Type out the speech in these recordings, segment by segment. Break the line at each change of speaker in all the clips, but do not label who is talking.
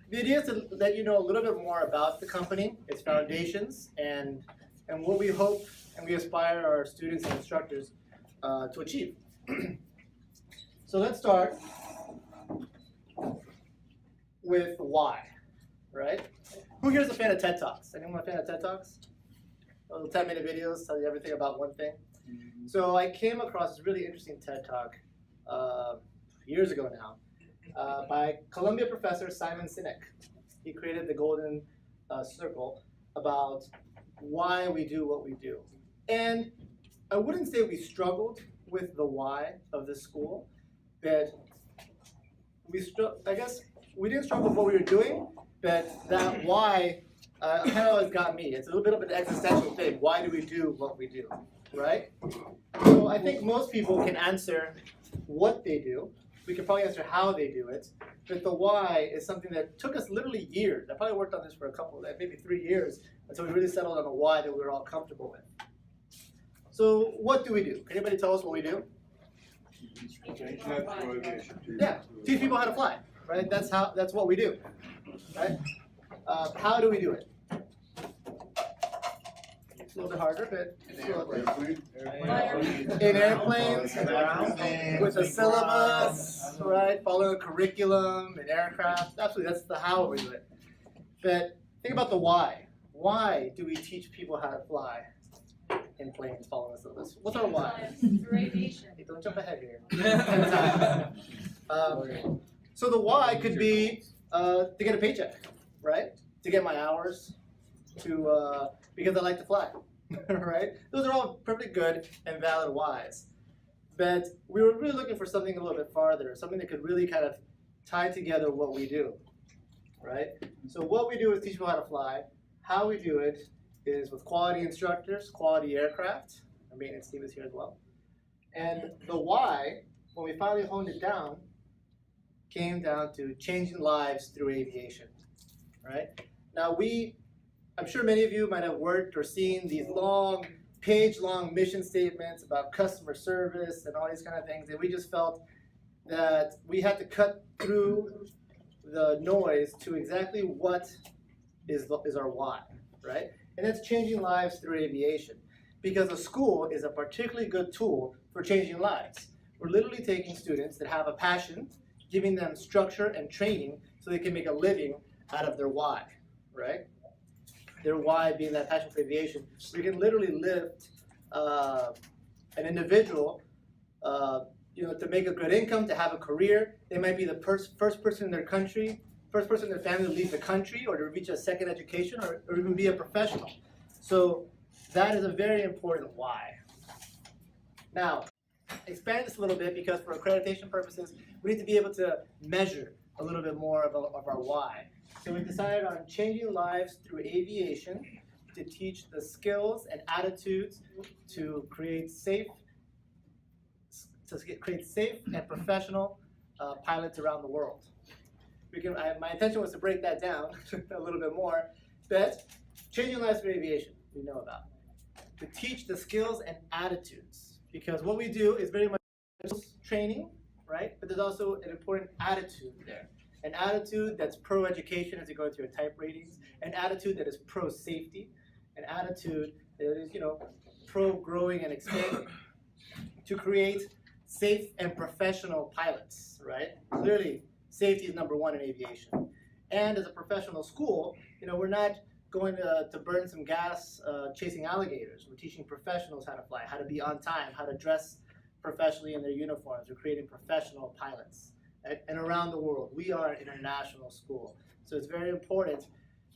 The idea is to let you know a little bit more about the company, its foundations, and what we hope and we aspire our students and instructors to achieve. So let's start with why, right? Who here is a fan of TED Talks? Anyone a fan of TED Talks? Little 10-minute videos tell you everything about one thing. So I came across this really interesting TED Talk years ago now by Columbia professor Simon Sinek. He created the golden circle about why we do what we do. And I wouldn't say we struggled with the why of the school, but I guess we didn't struggle with what we were doing, but that why kind of always got me. It's a little bit of an existential thing. Why do we do what we do, right? So I think most people can answer what they do. We can probably answer how they do it, but the why is something that took us literally years. I probably worked on this for a couple, maybe 3 years, until we really settled on a why that we were all comfortable with. So what do we do? Can anybody tell us what we do?
Change Lives Through Aviation.
Yeah, teach people how to fly, right? That's what we do, right? How do we do it? It's a little bit harder, but in airplanes, with a syllabus, right? Follow a curriculum, in aircraft. Absolutely, that's the how we do it. But think about the why. Why do we teach people how to fly in planes following a syllabus? What's our why?
Through aviation.
Hey, don't jump ahead here. So the why could be to get a paycheck, right? To get my hours, because I like to fly, right? Those are all perfectly good and valid whys. But we were really looking for something a little bit farther, something that could really kind of tie together what we do, right? So what we do is teach people how to fly. How we do it is with quality instructors, quality aircraft. Our maintenance team is here as well. And the why, when we finally honed it down, came down to changing lives through aviation, right? Now I'm sure many of you might have worked or seen these long, page-long mission statements about customer service and all these kind of things, and we just felt that we had to cut through the noise to exactly what is our why, right? And that's changing lives through aviation. Because a school is a particularly good tool for changing lives. We're literally taking students that have a passion, giving them structure and training so they can make a living out of their why, right? Their why being that passion for aviation. We can literally lift an individual to make a good income, to have a career. They might be the first person in their country, first person in their family to leave the country or to reach a second education or even be a professional. So that is a very important why. Now, expand this a little bit because for accreditation purposes, we need to be able to measure a little bit more of our why. So we decided on changing lives through aviation to teach the skills and attitudes to create safe and professional pilots around the world. My intention was to break that down a little bit more, but changing lives through aviation, we know about. To teach the skills and attitudes, because what we do is very much training, right? But there's also an important attitude there. An attitude that's pro-education as you go through your type ratings, an attitude that is pro-safety, an attitude that is, pro-growing and expanding, to create safe and professional pilots, right? Clearly, safety is number one in aviation. And as a professional school, we're not going to burn some gas chasing alligators. We're teaching professionals how to fly, how to be on time, how to dress professionally in their uniforms. We're creating professional pilots. And around the world, we are an international school. So it's very important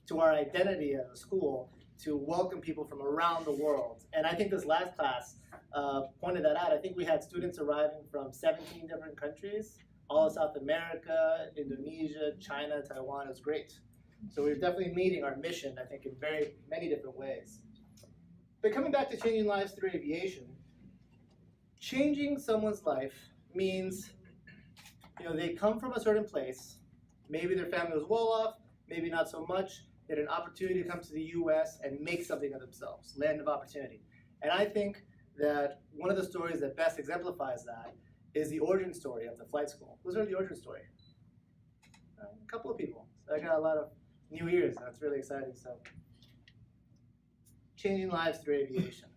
to our identity as a school to welcome people from around the world. And I think this last class pointed that out. I think we had students arriving from 17 different countries, all of South America, Indonesia, China, Taiwan. It was great. So we're definitely meeting our mission, I think, in very many different ways. But coming back to changing lives through aviation, changing someone's life means, they come from a certain place. Maybe their family was well off, maybe not so much. They had an opportunity to come to the US and make something of themselves, land of opportunity. And I think that one of the stories that best exemplifies that is the origin story of the flight school. Who's heard the origin story? A couple of people. So I got a lot of new ears. That's really exciting. So, changing lives through aviation.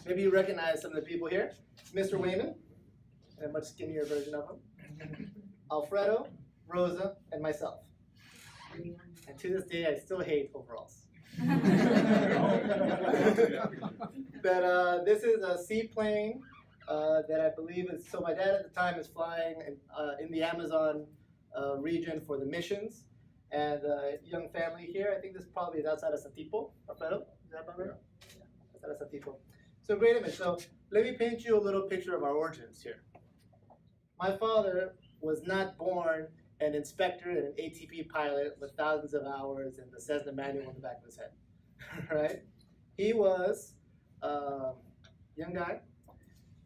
Maybe you recognize some of the people here. Mr. Wayman, and a much skinnier version of him. Alfredo, Rosa, and myself. And to this day, I still hate overalls. But this is a seaplane that I believe is, so my dad at the time is flying in the Amazon region for the missions. And young family here, I think this probably is outside of Satipo. Alfredo, is that about right? Yeah, outside of Satipo. So great image. So let me paint you a little picture of our origins here. My father was not born an inspector and an ATP pilot with thousands of hours and the Cessna manual in the back of his head, right? He was a young guy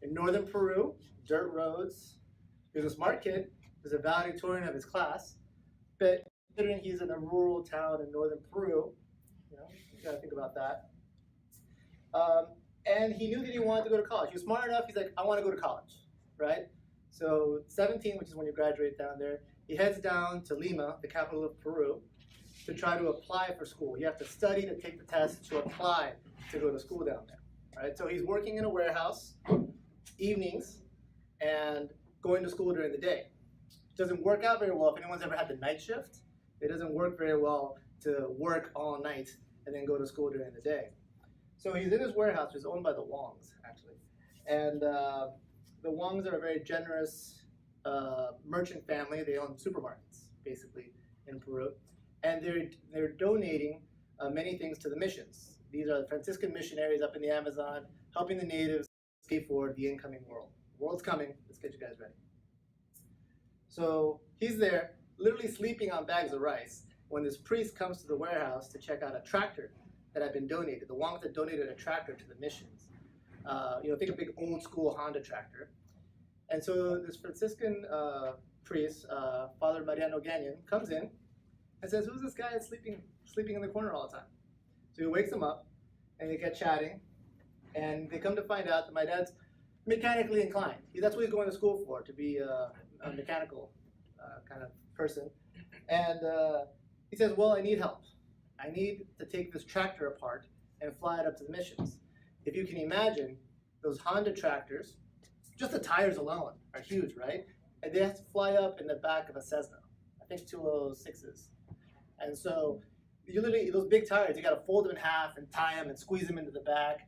in northern Peru, dirt roads. He was a smart kid. He was a valedictorian of his class. But considering he's in a rural town in northern Peru, you gotta think about that. And he knew that he wanted to go to college. He was smart enough, he's like, I want to go to college, right? So 17, which is when you graduate down there, he heads down to Lima, the capital of Peru, to try to apply for school. You have to study to take the test to apply to go to school down there, right? So he's working in a warehouse evenings and going to school during the day. Doesn't work out very well. If anyone's ever had the night shift, it doesn't work very well to work all night and then go to school during the day. So he's in his warehouse, which is owned by the Wongs, actually. And the Wongs are a very generous merchant family. They own supermarkets, basically, in Peru. And they're donating many things to the missions. These are the Franciscan missionaries up in the Amazon, helping the natives pay for the incoming world. The world's coming. Let's get you guys ready. So he's there, literally sleeping on bags of rice, when this priest comes to the warehouse to check out a tractor that had been donated. The Wongs had donated a tractor to the missions. Think a big old school Honda tractor. And so this Franciscan priest, Father Mariano Gagnon, comes in and says, who's this guy that's sleeping in the corner all the time? So he wakes him up, and they get chatting, and they come to find out that my dad's mechanically inclined. That's what he's going to school for, to be a mechanical kind of person. And he says, well, I need help. I need to take this tractor apart and fly it up to the missions. If you can imagine, those Honda tractors, just the tires alone are huge, right? And they have to fly up in the back of a Cessna, I think 206s. And so you literally, those big tires, you got to fold them in half and tie them and squeeze them into the back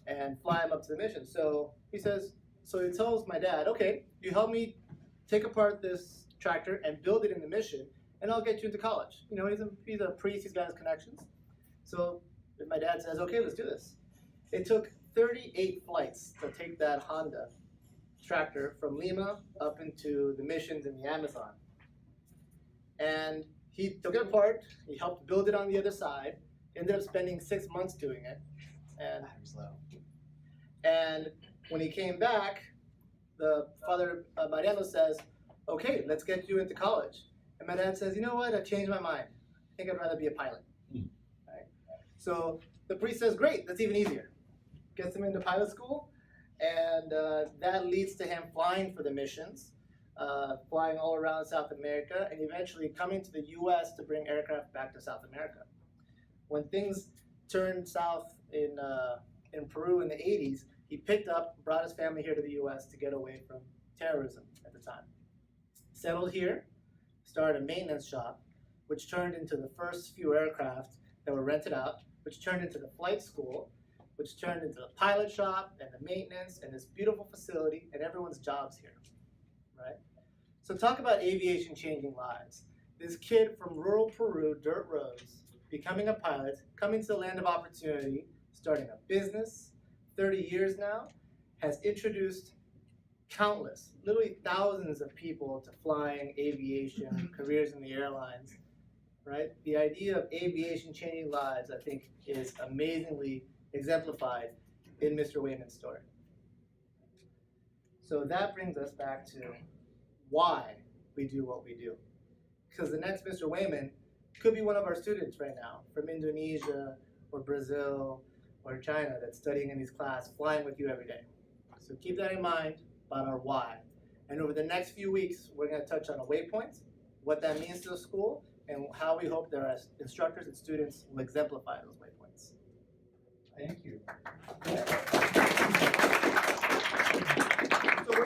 and fly them up to the mission. So he tells my dad, okay, you help me take apart this tractor and build it in the mission, and I'll get you into college. He's a priest, he's got his connections. So my dad says, okay, let's do this. It took 38 flights to take that Honda tractor from Lima up into the missions in the Amazon. And he took it apart, he helped build it on the other side, ended up spending 6 months doing it. And when he came back, the Father Mariano says, okay, let's get you into college. And my dad says, you know what, I've changed my mind. I think I'd rather be a pilot. Right? So the priest says, great, that's even easier. Gets him into pilot school, and that leads to him flying for the missions, flying all around South America, and eventually coming to the US to bring aircraft back to South America. When things turned south in Peru in the 80s, he brought his family here to the US to get away from terrorism at the time. Settled here, started a maintenance shop, which turned into the first few aircraft that were rented out, which turned into the flight school, which turned into the pilot shop and the maintenance and this beautiful facility and everyone's jobs here, right? So talk about aviation changing lives. This kid from rural Peru, dirt roads, becoming a pilot, coming to the land of opportunity, starting a business, 30 years now, has introduced countless, literally thousands of people to flying, aviation, careers in the airlines, right? The idea of aviation changing lives, I think, is amazingly exemplified in Mr. Wayman's story. So that brings us back to why we do what we do. Because the next Mr. Wayman could be one of our students right now from Indonesia or Brazil or China that's studying in these classes, flying with you every day. So keep that in mind about our why. And over the next few weeks, we're going to touch on WayPoints, what that means to the school, and how we hope that our instructors and students will exemplify those waypoints.
Thank you. Next.